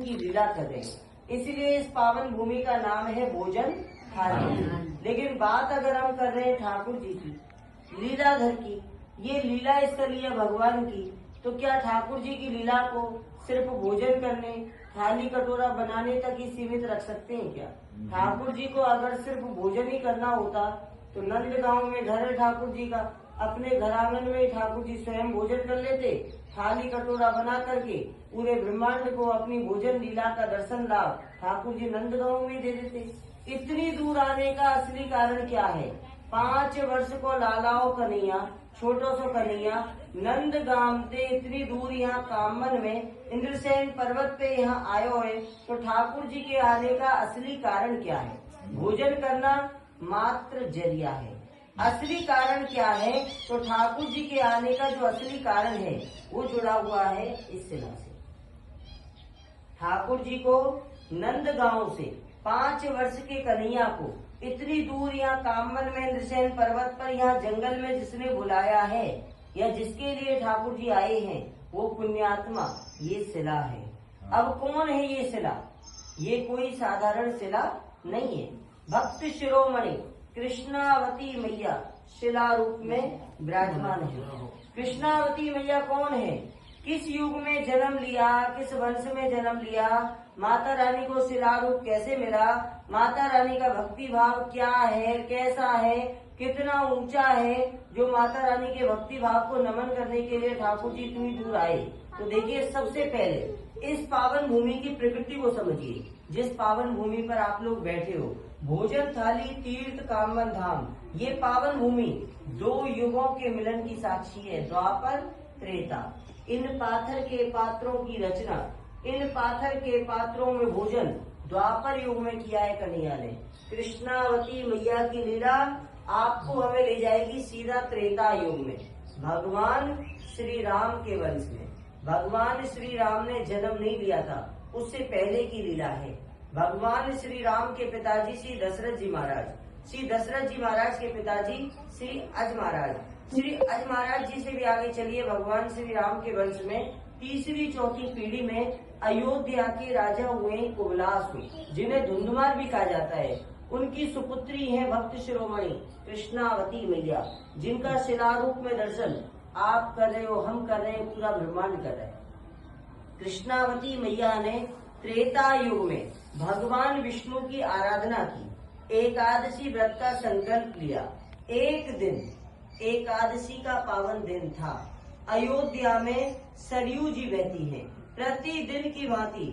की लीला कर रहे हैं, इसलिए इस पावन भूमि का नाम है भोजन थाली। लेकिन बात अगर हम कर रहे हैं ठाकुर जी की, लीलाधर की, ये लीला स्थली है भगवान की, तो क्या ठाकुर जी की लीला को सिर्फ भोजन करने, थाली कटोरा बनाने तक ही सीमित रख सकते हैं क्या? ठाकुर जी को अगर सिर्फ भोजन ही करना होता तो नंदगांव में घर है ठाकुर जी का, अपने घर आंगन में ठाकुर जी स्वयं भोजन कर लेते, थाली कटोरा बना करके पूरे ब्रह्मांड को अपनी भोजन लीला का दर्शन लाभ ठाकुर जी नंदगांव में दे देते। इतनी दूर आने का असली कारण क्या है? 5 वर्ष को लालाओ कन्हैया, छोटो सो कन्हैया नंदगांव से इतनी दूर यहाँ कामन में इंद्रसेन पर्वत पे यहाँ आयो है, तो ठाकुर जी के आने का असली कारण क्या है? भोजन करना मात्र जरिया है। असली कारण क्या है? तो ठाकुर जी के आने का जो असली कारण है वो जुड़ा हुआ है इस शिला से। ठाकुर जी को नंदगांव से 5 वर्ष के कन्हैया को इतनी दूर यहाँ कामन में इंद्रसेन पर्वत पर यहाँ जंगल में जिसने बुलाया है या जिसके लिए ठाकुर जी आए हैं, वो पुण्यात्मा ये शिला है। अब कौन है ये शिला? ये कोई साधारण शिला नहीं है। भक्त शिरोमणि कृष्णावती मैया शिला रूप में विराजमान है। कृष्णावती मैया कौन है? किस युग में जन्म लिया, किस वंश में जन्म लिया, माता रानी को शिला रूप कैसे मिला, माता रानी का भक्ति भाव क्या है, कैसा है, कितना ऊंचा है, जो माता रानी के भक्ति भाव को नमन करने के लिए ठाकुर जी इतनी दूर आए। तो देखिए, सबसे पहले इस पावन भूमि की प्रकृति को समझिए। जिस पावन भूमि पर आप लोग बैठे हो, भोजन थाली तीर्थ कामन धाम, ये पावन भूमि 2 युगों के मिलन की साक्षी है, द्वापर त्रेता। इन पाथर के पात्रों की रचना, इन पाथर के पात्रों में भोजन द्वापर युग में किया है कन्हैया ने। कृष्णावती मैया की लीला आपको हमें ले जाएगी सीधा त्रेता युग में, भगवान श्री राम के वंश में। भगवान श्री राम ने जन्म नहीं लिया था, उससे पहले की लीला है। भगवान श्री राम के पिताजी श्री दशरथ जी महाराज, श्री दशरथ जी महाराज के पिताजी श्री अज महाराज, श्री अज महाराज जी से भी आगे चलिए, भगवान श्री राम के वंश में 3री 4थी पीढ़ी में अयोध्या के राजा हुए कुबलासुर, जिन्हें धुंधुमार भी कहा जाता है। उनकी सुपुत्री है भक्त शिरोमणि कृष्णावती मैया, जिनका शिला रूप में दर्शन आप कर रहे हो, हम कर रहे हैं, पूरा ब्रह्मांड कर रहे हैं। कृष्णावती मैया ने त्रेता युग में भगवान विष्णु की आराधना की, एकादशी व्रत का संकल्प लिया। एक दिन एकादशी का पावन दिन था। अयोध्या में सरयू जी बहती है, प्रतिदिन की भांति